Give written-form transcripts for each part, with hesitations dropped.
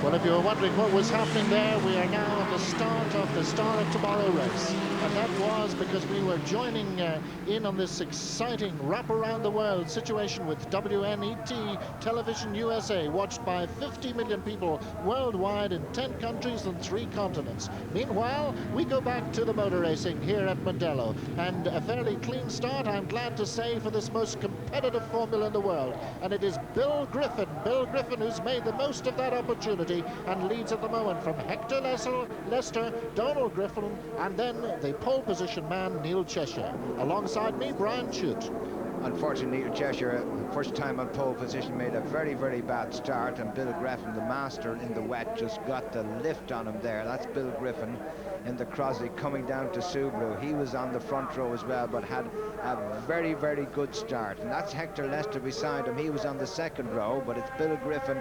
Well, if you were wondering what was happening there, we are now at the start of the Star of Tomorrow race. And that was because we were joining in on this exciting wrap around the world situation with WNET Television USA, watched by 50 million people worldwide in 10 countries and 3 continents. Meanwhile, we go back to the motor racing here at Mondello. And a fairly clean start, I'm glad to say, for this most competitive formula in the world. And it is Bill Griffin who's made the most of that opportunity and leads at the moment from Hector Lester, Donald Griffin, and then the pole position man, Neil Cheshire. Alongside me, Brian Chute. Unfortunately, Neil Cheshire, first time on pole position, made a very, very bad start, and Bill Griffin, the master in the wet, just got the lift on him there. That's Bill Griffin in the Crosley coming down to Subaru. He was on the front row as well, but had a very, very good start. And that's Hector Lester beside him. He was on the second row, but it's Bill Griffin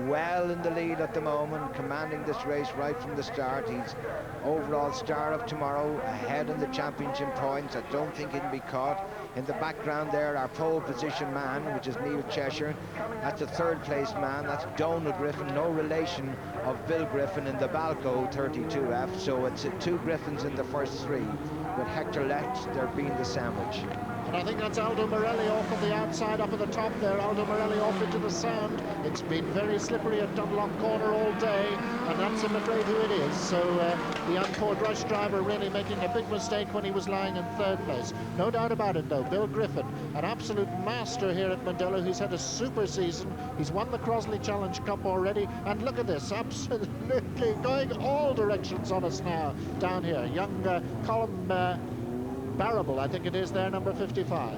well in the lead at the moment, commanding this race right from the start. He's overall Star of Tomorrow, ahead in the championship points. I don't think he'll be caught. In the background there, our pole position man, which is Neil Cheshire. That's the third place man. That's Donald Griffin, no relation of Bill Griffin in the Balco 32F. So it's 2 Griffins in the first 3, with Hector Lester being the sandwich. And I think that's Aldo Morelli off on the outside, up at the top there. Aldo Morelli off into the Sound. It's been very slippery at Dunlop Corner all day, and that's, I'm afraid, who it is. So the Unport Rush driver really making a big mistake when he was lying in 3rd place. No doubt about it, though. Bill Griffin, an absolute master here at Mondello. He's had a super season. He's won the Crosley Challenge Cup already. And look at this, absolutely going all directions on us now down here. Young Colin Barrable, I think it is there, number 55.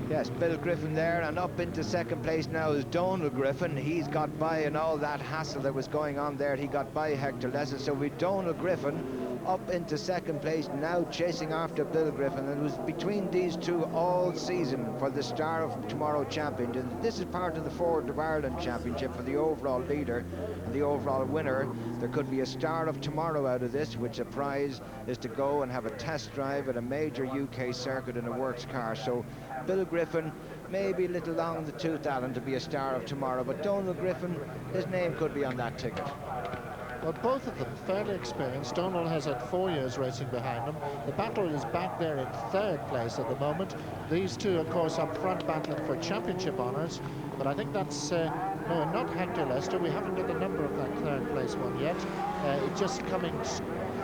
Yes, Bill Griffin there, and up into second place now is Donald Griffin. He's got by, in all that hassle that was going on there, he got by Hector Lester. So with Donald Griffin up into second place, now chasing after Bill Griffin. And it was between these two all season for the Star of Tomorrow champion. And this is part of the Ford of Ireland Championship for the overall leader and the overall winner. There could be a Star of Tomorrow out of this, which the prize is to go and have a test drive at a major UK circuit in a works car. So Bill Griffin, maybe a little long in the tooth, Alan, to be a Star of Tomorrow, but Donald Griffin, his name could be on that ticket. Well, both of them fairly experienced. Donald has had 4 years racing behind him. The battle is back there in 3rd place at the moment. These two, of course, up front battling for championship honours. But I think that's, no, not Hector Lester. We haven't got the number of that 3rd place one yet. It's just coming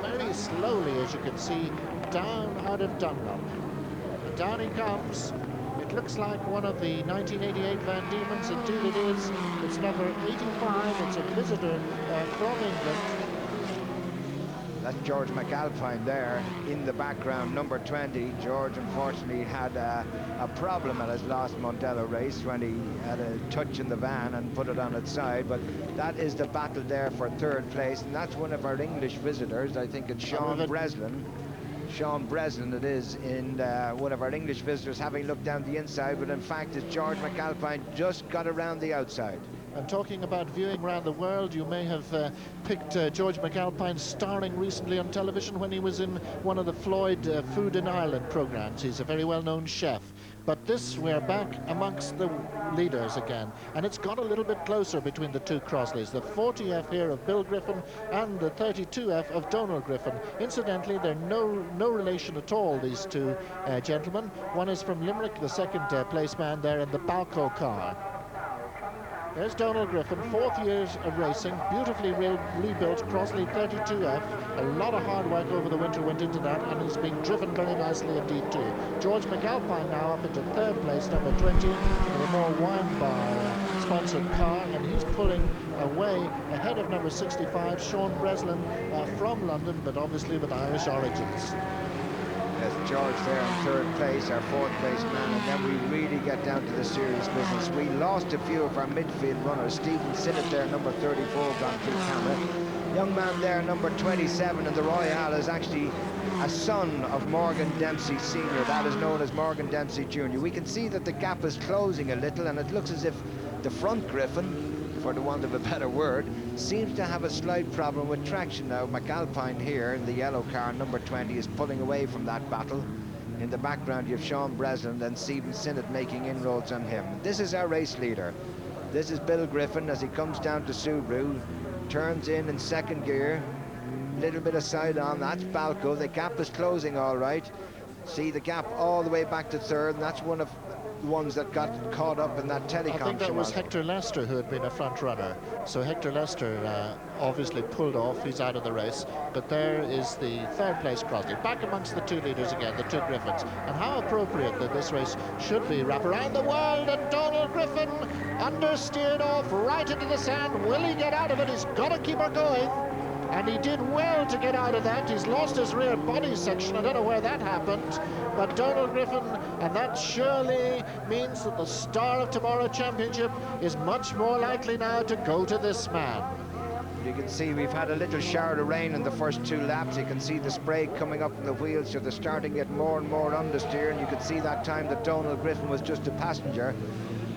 very slowly, as you can see, down out of Dunlop. And down he comes. It looks like one of the 1988 Van Diemen's. Indeed it is. It's number 85. It's a visitor from England. That's George McAlpine there in the background, number 20. George unfortunately had a problem at his last Mondello race when he had a touch in the van and put it on its side. But that is the battle there for 3rd place, and that's one of our English visitors. I think it's Sean Breslin. Sean Breslin it is, in one of our English visitors, having looked down the inside, but in fact it's George McAlpine just got around the outside. And talking about viewing around the world, you may have picked George McAlpine starring recently on television when he was in one of the Floyd Food in Ireland programs. He's a very well-known chef. But this, we're back amongst the leaders again. And it's got a little bit closer between the two Crosleys. The 40F here of Bill Griffin and the 32F of Donald Griffin. Incidentally, they're no relation at all, these two gentlemen. One is from Limerick, the 2nd place man there in the Balco car. There's Donald Griffin, 4th years of racing, beautifully rebuilt Crosley 32F. A lot of hard work over the winter went into that, and he's being driven very nicely indeed too. George McAlpine now up into 3rd place, number 20, in a more wine bar sponsored car, and he's pulling away ahead of number 65, Sean Breslin from London, but obviously with Irish origins. Yes, George there in 3rd place, our 4th place man, and then we really get down to the serious business. We lost a few of our midfield runners. Stephen Sinnott there, number 34, gone through camera. Young man there, number 27 in the Royale, is actually a son of Morgan Dempsey Sr. That is known as Morgan Dempsey Jr. We can see that the gap is closing a little, and it looks as if the front Griffin, for the want of a better word, seems to have a slight problem with traction now. McAlpine here in the yellow car, number 20, is pulling away from that battle. In the background you have Sean Breslin and Stephen Sinnott making inroads on him. This is our race leader. This is Bill Griffin as he comes down to Subaru, turns in second gear. Little bit of side on, that's Balco. The gap is closing all right. See the gap all the way back to third, and that's one of the ones that got caught up in that telecom. I think that was Hector Lester who had been a front runner. So Hector Lester obviously pulled off, he's out of the race. But there is the third place Crosley, back amongst the two leaders again, the two Griffins. And how appropriate that this race should be. Wrap around the world, and Donald Griffin understeered off right into the sand. Will he get out of it? He's got to keep her going. And he did well to get out of that. He's lost his rear body section. I don't know where that happened. But Donald Griffin, and that surely means that the Star of Tomorrow Championship is much more likely now to go to this man. You can see we've had a little shower of rain in the first 2 laps. You can see the spray coming up from the wheels, so they're starting to get more and more understeer. And you can see that time that Donald Griffin was just a passenger.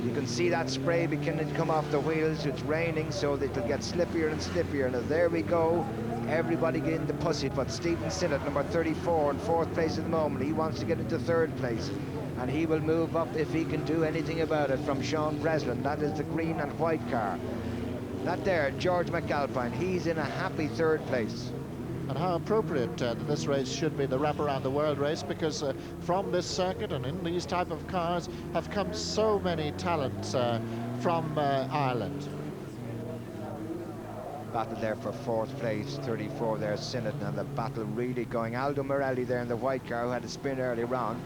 You can see that spray beginning to come off the wheels. It's raining, so that it'll get slippier and slippier. Now there we go. Everybody getting the pussy, but Stephen Sinnott, number 34, in 4th place at the moment. He wants to get into 3rd place, and he will move up if he can do anything about it from Sean Breslin. That is the green and white car. That there, George McAlpine, he's in a happy 3rd place. And how appropriate that this race should be the wrap around the world race, because from this circuit and in these type of cars have come so many talents from Ireland. Battle there for 4th place, 34 there, Sinnott, and the battle really going. Aldo Morelli there in the white car, who had a spin earlier on.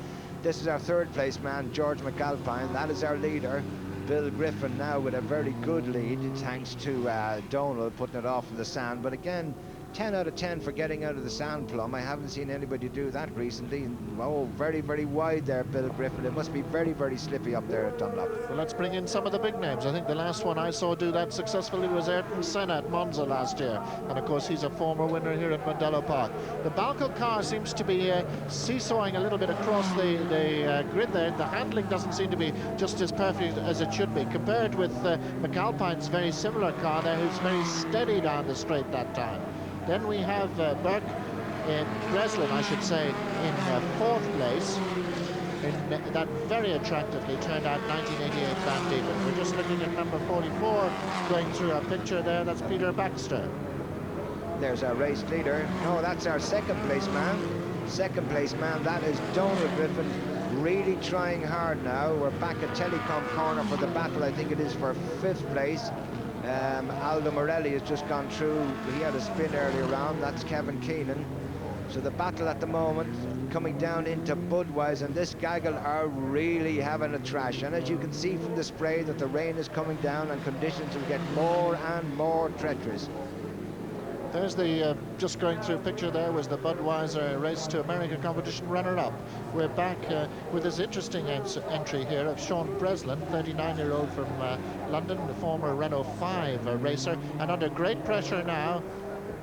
This is our 3rd place man, George McAlpine. That is our leader, Bill Griffin, now with a very good lead, thanks to Donald putting it off in the sand. But again, 10 out of 10 for getting out of the sand plum. I haven't seen anybody do that recently. Oh, very, very wide there, Bill Griffin. It must be very, very slippy up there at Dunlop. Well, let's bring in some of the big names. I think the last one I saw do that successfully was Ayrton Senna at Monza last year. And of course, he's a former winner here at Mondello Park. The Balco car seems to be seesawing a little bit across the grid there. The handling doesn't seem to be just as perfect as it should be, compared with McAlpine's very similar car there, who's very steady down the straight that time. Then we have Breslin, I should say, in 4th place in that very attractively turned out 1988 Van Diemen. We're just looking at number 44 going through our picture there. That's Peter Baxter. There's our race leader. No, that's our 2nd place man. 2nd place man, that is Donald Griffin, really trying hard now. We're back at Telecom Corner for the battle. I think it is for 5th place. Aldo Morelli has just gone through. He had a spin earlier on. That's Kevin Keenan. So the battle at the moment coming down into Budweiser, and this gaggle are really having a trash. And as you can see from the spray that the rain is coming down and conditions will get more and more treacherous. There's the, just going through a picture there, was the Budweiser Race to America competition runner-up. We're back with this interesting entry here of Sean Breslin, 39-year-old from London, the former Renault 5 racer, and under great pressure now.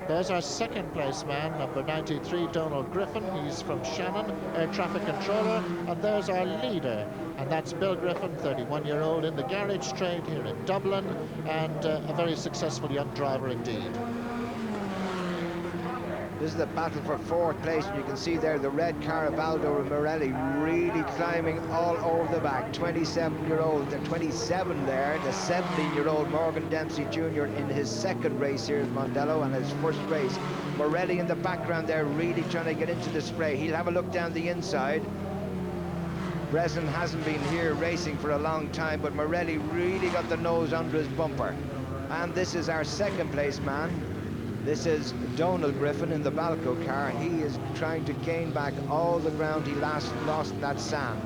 There's our 2nd place man, number 93, Donald Griffin. He's from Shannon, air traffic controller. And there's our leader, and that's Bill Griffin, 31-year-old in the garage trade here in Dublin, and a very successful young driver indeed. This is the battle for 4th place, and you can see there the red car of Aldo Morelli really climbing all over the back. 27-year-old, the 27 there, the 17-year-old Morgan Dempsey Jr. in his 2nd race here at Mondello, and his 1st race. Morelli in the background there, really trying to get into the spray. He'll have a look down the inside. Breslin hasn't been here racing for a long time, but Morelli really got the nose under his bumper. And this is our 2nd place man. This is Donald Griffin in the Balco car. He is trying to gain back all the ground he lost that sand.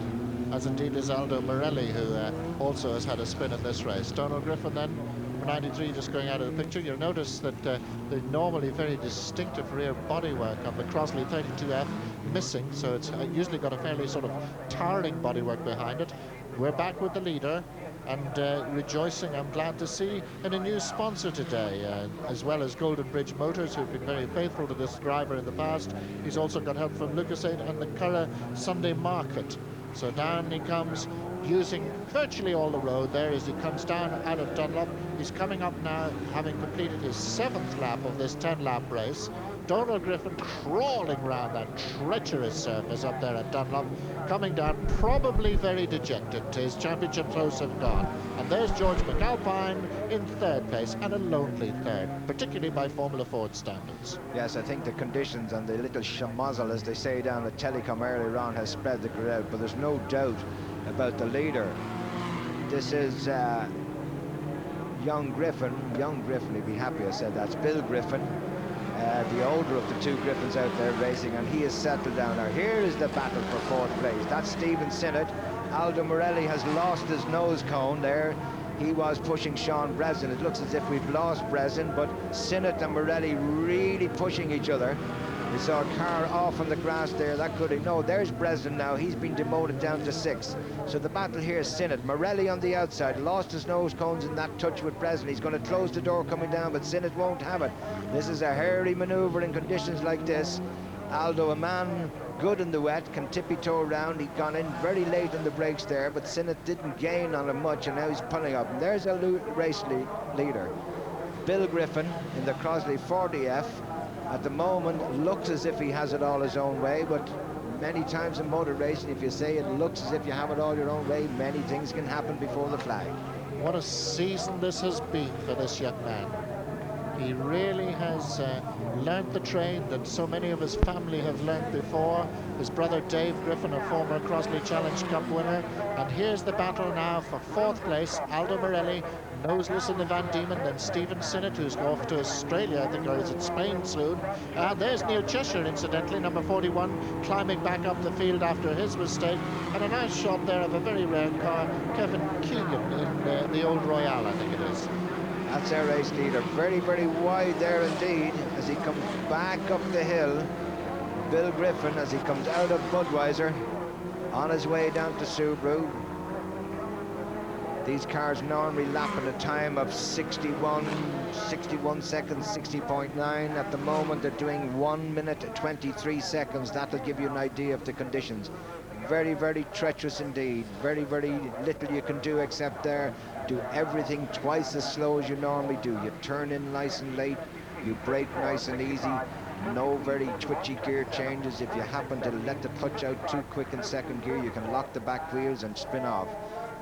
As indeed is Aldo Morelli, who also has had a spin in this race. Donald Griffin then, 93, just going out of the picture. You'll notice that the normally very distinctive rear bodywork on the Crosley 32F missing, so it's usually got a fairly sort of towering bodywork behind it. We're back with the leader, and rejoicing, I'm glad to see, in a new sponsor today, as well as Golden Bridge Motors, who've been very faithful to this driver in the past. He's also got help from Lucasade and the Curragh Sunday Market. So down he comes, using virtually all the road there as he comes down out of Dunlop. He's coming up now, having completed his 7th lap of this 10-lap race. Donald Griffin crawling round that treacherous surface up there at Dunlop, coming down probably very dejected. His championship clothes have gone. And there's George McAlpine in third place, and a lonely third, particularly by Formula Ford standards. Yes, I think the conditions and the little schmozzle, as they say down at Telecom earlier on, has spread the crowd, but there's no doubt about the leader. This is young Griffin. Young Griffin, he'd be happy I said that. It's Bill Griffin, the older of the two Griffins out there racing, and he has settled down now. Here is the battle for fourth place. That's Stephen Sinnott. Aldo Morelli has lost his nose cone there. He was pushing Sean Breslin. It looks as if we've lost Breslin, but Sinnott and Morelli really pushing each other. We saw a car off on the grass there. That could have... No, there's Breslin now. He's been demoted down to 6th. So the battle here is Sinnott. Morelli on the outside. Lost his nose cones in that touch with Breslin. He's going to close the door coming down, but Sinnott won't have it. This is a hairy manoeuvre in conditions like this. Aldo, a man good in the wet, can tippy-toe around. He'd gone in very late in the brakes there, but Sinnott didn't gain on him much, and now he's pulling up. And there's a race leader. Bill Griffin in the Crosley 40F. At the moment, looks as if he has it all his own way, but many times in motor racing, if you say it looks as if you have it all your own way, many things can happen before the flag. What a season this has been for this young man. He really has learnt the trade that so many of his family have learnt before. His brother Dave Griffin, a former Crosley Challenge Cup winner. And here's the battle now for fourth place. Aldo Morelli, noseless in the Van Diemen, then Stephen Sinnott, who's off to Australia, I think, or is it Spain soon. There's Neil Cheshire, incidentally, number 41, climbing back up the field after his mistake. And a nice shot there of a very rare car, Kevin Keegan in the old Royale, I think it is. That's our race leader. Very, very wide there indeed as he comes back up the hill. Bill Griffin, as he comes out of Budweiser, on his way down to Subaru. These cars normally lap in a time of 61 seconds, 60.9. At the moment, they're doing 1 minute 23 seconds. That'll give you an idea of the conditions. Very, very treacherous indeed. Very, very little you can do except there. Do everything twice as slow as you normally do. You turn in nice and late. You brake nice and easy. No very twitchy gear changes. If you happen to let the clutch out too quick in second gear, you can lock the back wheels and spin off.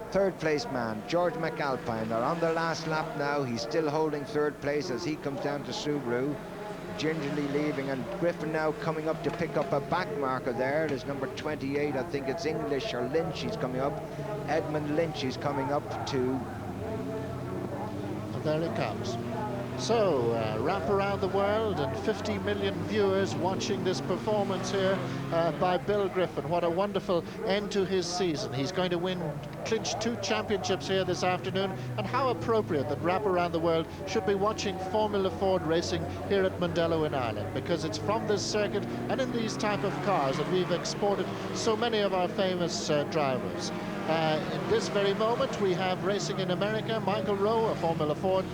Third place man, George McAlpine, are on their last lap now. He's still holding third place as he comes down to Subaru, gingerly leaving, and Griffin now coming up to pick up a back marker there. There's number 28, I think it's English or Lynch, he's coming up. Edmund Lynch is coming up to... And there he comes. So, wrap around the world and 50 million viewers watching this performance here by Bill Griffin. What a wonderful end to his season. He's going to clinch 2 championships here this afternoon, and how appropriate that wrap around the world should be watching Formula Ford racing here at Mondello in Ireland, because it's from this circuit and in these type of cars that we've exported so many of our famous drivers. In this very moment, we have racing in America, Michael Rowe, a Formula Ford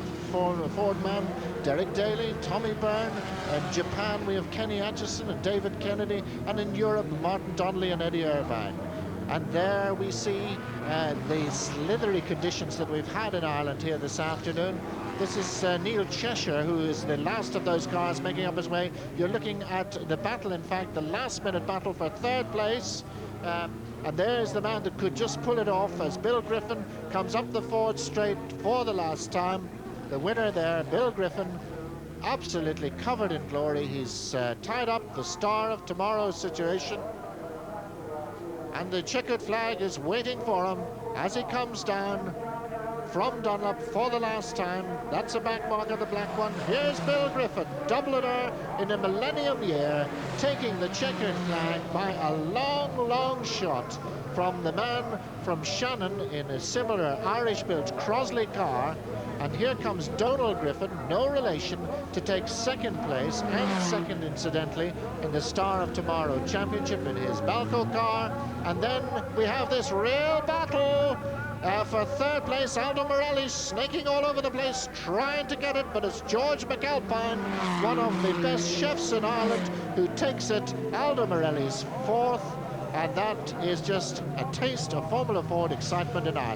man, Derek Daly, Tommy Byrne. In Japan, we have Kenny Atchison and David Kennedy, and in Europe, Martin Donnelly and Eddie Irvine. And there we see the slithery conditions that we've had in Ireland here this afternoon. This is Neil Cheshire, who is the last of those cars making up his way. You're looking at the battle, in fact, the last-minute battle for third place. And there's the man that could just pull it off as Bill Griffin comes up the Ford straight for the last time. The winner there, Bill Griffin, absolutely covered in glory. He's tied up the star of tomorrow's situation. And the checkered flag is waiting for him as he comes down from Dunlop for the last time. That's a back mark of the black one. Here's Bill Griffin, doubleter in a millennium year, taking the checkered flag by a long, long shot from the man from Shannon in a similar Irish-built Crosley car. And here comes Donald Griffin, no relation, to take second place, and second, incidentally, in the Star of Tomorrow Championship in his Balco car. And then we have this real battle for third place. Aldo Morelli snaking all over the place, trying to get it, but it's George McAlpine, one of the best chefs in Ireland, who takes it. Aldo Morelli's fourth, and that is just a taste of Formula Ford excitement in Ireland.